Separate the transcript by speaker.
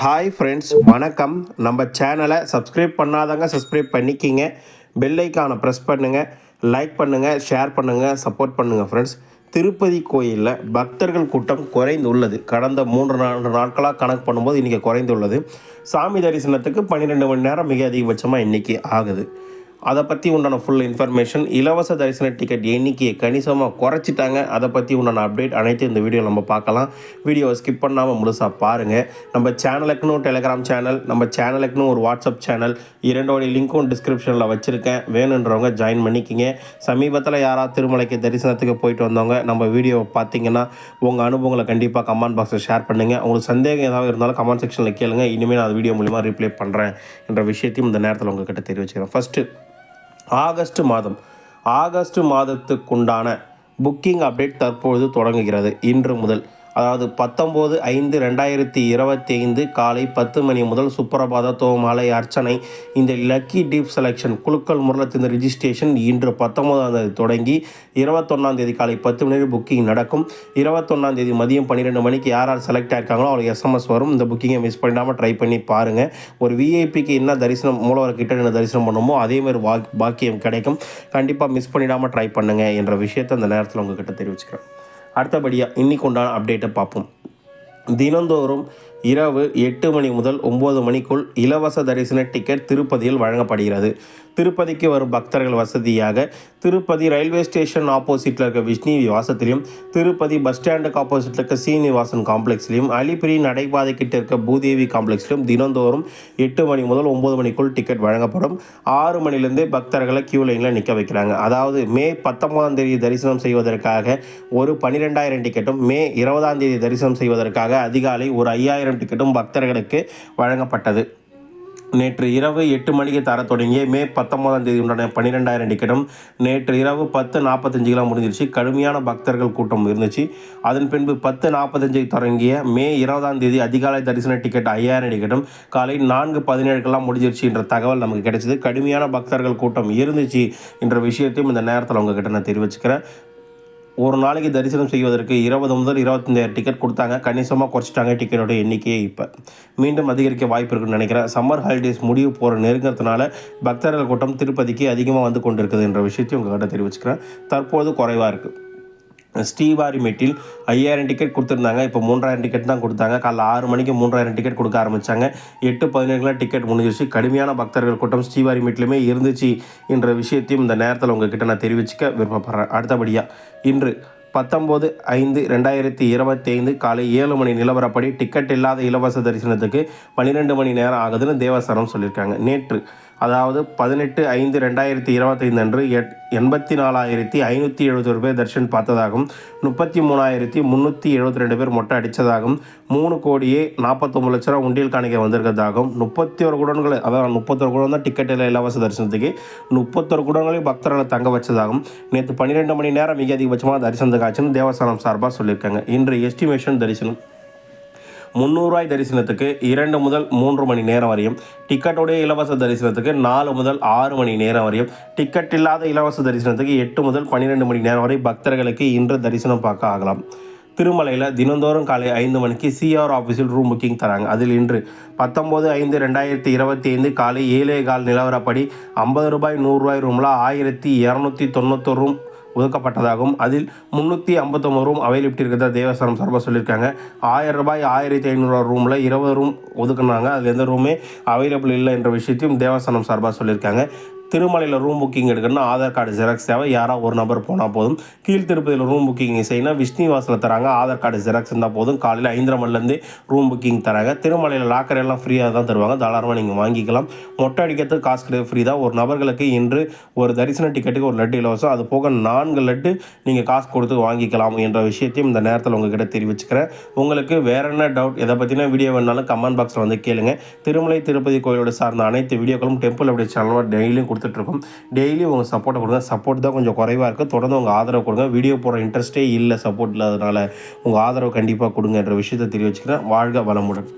Speaker 1: Hi friends, வணக்கம். நம்ம சேனலை சப்ஸ்கிரைப் பண்ணாதவங்க சப்ஸ்கிரைப் பண்ணிக்கிங்க. பெல் ஐக்கானை ப்ரெஸ் பண்ணுங்கள், லைக் பண்ணுங்கள், ஷேர் பண்ணுங்கள், சப்போர்ட் பண்ணுங்கள் ஃப்ரெண்ட்ஸ். திருப்பதி கோயிலில் பக்தர்கள் கூட்டம் குறைந்துள்ளது. கடந்த 3-4 நாட்களாக கணக்கு பண்ணும்போது இன்றைக்கி குறைந்துள்ளது. சாமி தரிசனத்துக்கு 12 மணி நேரம் மிக அதிகபட்சமாக இன்றைக்கி ஆகுது. அதை பற்றி உண்டான ஃபுல் இன்ஃபர்மேஷன், இலவச தரிசன டிக்கெட் எண்ணிக்கையை கணிசமாக குறைச்சிட்டாங்க. அதை பற்றி உண்டான அப்டேட் அனைத்து இந்த வீடியோ நம்ம பார்க்கலாம். வீடியோவை ஸ்கிப் பண்ணாமல் முழுசாக பாருங்கள். நம்ம சேனலுக்குன்னு டெலிகிராம் சேனல், நம்ம சேனலுக்குன்னு ஒரு வாட்ஸ்அப் சேனல், இரண்டோடைய லிங்க்கும் டிஸ்கிரிப்ஷனில் வச்சுருக்கேன். வேணுன்றவங்க ஜாயின் பண்ணிக்கிங்க. சமீபத்தில் யாராவது திருமலைக்கு தரிசனத்துக்கு போயிட்டு வந்தவங்க நம்ம வீடியோவை பார்த்தீங்கன்னா உங்கள் அனுபவங்களை கண்டிப்பாக கமெண்ட் பாக்ஸில் ஷேர் பண்ணுங்கள். உங்களுக்கு சந்தேகம் ஏதாவது இருந்தாலும் கமெண்ட் செக்ஷனில் கேளுங்க. இனிமேல் நான் வீடியோ மூலிமா ரிப்ளை பண்ணுறேன் என்ற விஷயத்தையும் இந்த நேரத்தில் உங்கள்கிட்ட தெரிவிச்சுக்கிறேன். ஃபஸ்ட்டு ஆகஸ்ட் மாதத்துக்குண்டான புக்கிங் அப்டேட் தற்பொழுது தொடங்குகிறது. இன்று முதல், அதாவது 19/5/2025 காலை 10 மணி முதல் சுப்ரபாத தோமாலை அர்ச்சனை, இந்த லக்கி டீப் செலெக்ஷன் குழுக்கள் முரளத்தின் ரிஜிஸ்ட்ரேஷன் இன்று 19ஆம் தேதி தொடங்கி 21ஆம் தேதி காலை 10 மணி புக்கிங் நடக்கும். 21ஆம் தேதி மதியம் 12 மணிக்கு யார் செலக்ட் ஆகிருக்காங்களோ அவங்களுக்கு எஸ்எம்எஸ் வரும். இந்த புக்கிங்கை மிஸ் பண்ணிடாமல் ட்ரை பண்ணி பாருங்கள். ஒரு விஐபிக்கு என்ன தரிசனம் மூலவர் கிட்ட என்ன தரிசனம் பண்ணுமோ அதேமாதிரி பாக்கியம் கிடைக்கும். கண்டிப்பாக மிஸ் பண்ணிடாமல் ட்ரை பண்ணுங்கள் என்ற விஷயத்தை அந்த நேரத்தில் உங்கள்கிட்ட தெரிவிச்சுக்கிறேன். அடுத்தபடியாக இன்றைக்கு உண்டான அப்டேட்டை பார்ப்போம். தினந்தோறும் இரவு 8 மணி முதல் 9 மணிக்குள் இலவச தரிசன டிக்கெட் திருப்பதியில் வழங்கப்படுகிறது. திருப்பதிக்கு வரும் பக்தர்கள் வசதியாக திருப்பதி ரயில்வே ஸ்டேஷன் ஆப்போசிட்டில் இருக்க விஷ்ணு நிவாசத்திலையும், திருப்பதி பஸ் ஸ்டாண்டுக்கு ஆப்போசிட்டில் இருக்க சீனிவாசன் காம்ப்ளெக்ஸ்லையும், அலிபிரி நடைபாதை கிட்ட இருக்க பூதேவி காம்ப்ளெக்ஸ்லையும் தினந்தோறும் 8 மணி முதல் 9 மணிக்குள் டிக்கெட் வழங்கப்படும். 6 மணிலேருந்தே பக்தர்களை கியூ லைனில் நிற்க வைக்கிறாங்க. அதாவது மே 19ஆம் தேதி தரிசனம் செய்வதற்காக ஒரு 12,000 டிக்கெட்டும், மே 20ஆம் தேதி தரிசனம் செய்வதற்காக அதிகாலை ஒரு 5,000 டிக்கெட்டும் பக்தர்களுக்கு வழங்கப்பட்டது. நேற்று இரவு 8 மணிக்கு தர தொடங்கிய மே 19ஆம் தேதி உண்டான 12,000 டிக்கெட்டும் நேற்று இரவு 10:45 முடிஞ்சிருச்சு. கடுமையான பக்தர்கள் கூட்டம் இருந்துச்சு. அதன் பின்பு 10:45 தொடங்கிய மே 20ஆம் தேதி அதிகாலை தரிசன டிக்கெட் 5,000 டிக்கெட்டும் காலை 4:17 முடிஞ்சிருச்சு என்ற தகவல் நமக்கு கிடைச்சிது. கடுமையான பக்தர்கள் கூட்டம் இருந்துச்சு என்ற விஷயத்தையும் இந்த நேரத்தில் உங்ககிட்ட நான் தெரிவிச்சுக்கிறேன். ஒரு நாளைக்கு தரிசனம் செய்வதற்கு 20 முதல் 25,000 டிக்கெட் கொடுத்தாங்க. கணிசமாக குறைச்சிட்டாங்க டிக்கெட்டோட எண்ணிக்கையை. இப்போ மீண்டும் அதிகரிக்க வாய்ப்பு இருக்குன்னு நினைக்கிறேன். சம்மர் ஹாலிடேஸ் முடிவு போகிற நெருங்கிறதுனால பக்தர்கள் கூட்டம் திருப்பதிக்கு அதிகமாக வந்து கொண்டு இருக்குது என்ற விஷயத்தையும் உங்கள்கிட்ட தெரிவிச்சுக்கிறேன். தற்போது குறைவாக இருக்குது. ஸ்ரீவாரிமேட்டில் 5,000 டிக்கெட் கொடுத்துருந்தாங்க. இப்போ 3,000 டிக்கெட் தான் கொடுத்தாங்க. காலைல 6 மணிக்கு 3,000 டிக்கெட் கொடுக்க ஆரம்பித்தாங்க. 8:17 டிக்கெட் முடிஞ்சிருச்சு. கடுமையான பக்தர்கள் கூட்டம் ஸ்ரீவாரிமேட்டிலுமே இருந்துச்சு என்ற விஷயத்தையும் இந்த நேரத்தில் உங்ககிட்ட நான் தெரிவிச்சுக்க விருப்பப்படுறேன். அடுத்தபடியாக இன்று 19/5/2025 காலை 7 மணி நிலவரப்படி டிக்கெட் இல்லாத இலவச தரிசனத்துக்கு 12 மணி நேரம் ஆகுதுன்னு தேவஸ்தானம் சொல்லியிருக்காங்க. நேற்று, அதாவது 18/5/2025 அன்று 84,571 பேர் தரிசனம் பார்த்ததாகவும், 33,372 பேர் மொட்டை அடித்ததாகவும், 3,49,00,000 உண்டியல் காணிக்கை வந்திருக்கிறதாகவும், 31 குடோன்கள், அதாவது 31 குடம் தான் டிக்கெட் இல்லை இலவச தரிசனத்துக்கு, 31 குடங்களையும் பக்தர்களை தங்க வச்சதாகவும், நேற்று 12 மணி நேரம் மிக அதிகபட்சமாக தரிசனத்துக்கு ஆச்சுன்னு தேவஸ்தானம் சார்பாக சொல்லியிருக்காங்க. இன்று எஸ்டிமேஷன் தரிசனம் 300 ரூபாய் தரிசனத்துக்கு 2 முதல் 3 மணி நேரம் வரையும், டிக்கெட்டோடைய இலவச தரிசனத்துக்கு 4 முதல் 6 மணி நேரம் வரையும், டிக்கெட் இல்லாத இலவச தரிசனத்துக்கு 8 முதல் 12 மணி நேரம் வரை பக்தர்களுக்கு இன்று தரிசனம் பார்க்க ஆகலாம். திருமலையில் தினந்தோறும் காலை 5 மணிக்கு சிஆர் ஆஃபீஸில் ரூம் புக்கிங் தராங்க. அதில் இன்று 19/5/2025 காலை 7:15 நிலவரப்படி 50 ரூபாய் 100 ரூபாய் ரூமில் 1,291 ரூம் ஒதுக்கப்பட்டதாகவும், அதில் 359 ரூம் அவைலபிலிட்டி இருக்கிறதா தேவஸ்தானம் சார்பாக சொல்லியிருக்காங்க. 1,000 ரூபாய் 1,500 ரூமில் 20 ரூம் ஒதுக்குனாங்க. அதில் எந்த ரூமே அவைலபிள் இல்லை என்ற விஷயத்தையும் தேவஸ்தானம் சார்பாக சொல்லியிருக்காங்க. திருமலையில் ரூம் புக்கிங் எடுக்கணும்னா ஆதார் கார்டு ஜெராக்ஸ் தேவை. யாராவது ஒரு நபர் போனால் போதும். கீழ் திருப்பதியில் ரூம் புக்கிங் செய்யணும், விஷ்ணுவாசில் தராங்க. ஆதார் கார்டு ஜெராக்ஸ் இருந்தால் போதும். காலையில் 5:30 மணிலேருந்தே ரூம் புக்கிங் தராங்க. திருமலையில் லாக்கர் எல்லாம் ஃப்ரீயாக தான் தருவாங்க. தாராளமாக நீங்கள் வாங்கிக்கலாம். மொட்டை அடிக்கிறதுக்கு காசு கிடையாது, ஃப்ரீ தான். ஒரு நபர்களுக்கு இன்று ஒரு தரிசன டிக்கெட்டுக்கு ஒரு லட்டு இலவசம். அது போக 4 லட்டு நீங்கள் காசு கொடுத்து வாங்கிக்கலாம் என்ற விஷயத்தையும் இந்த நேரத்தில் உங்ககிட்ட தெரிவிச்சுக்கிறேன். உங்களுக்கு வேற என்ன டவுட், எதை பற்றின வீடியோ வேணாலும் கமெண்ட் பாக்ஸில் வந்து கேளுங்க. திருமலை திருப்பதி கோயிலோட சார்ந்த அனைத்து வீடியோக்களும் டெம்பிள் அப்படி சேனலில் டெய்லியும் கொடுத்துட்ருக்கோம். டெய்லி உங்கள் சப்போர்ட்டை கொடுங்க. சப்போர்ட் தான் கொஞ்சம் குறைவாக இருக்குது. தொடர்ந்து உங்கள் ஆதரவு கொடுங்க. வீடியோ போடுற இன்ட்ரெஸ்ட்டே இல்லை சப்போர்ட் இல்லாதனால உங்கள் ஆதரவு கண்டிப்பாக கொடுங்க என்ற விஷயத்தை தெரிவிச்சுக்கிறேன். வாழ்க வளமுடன்.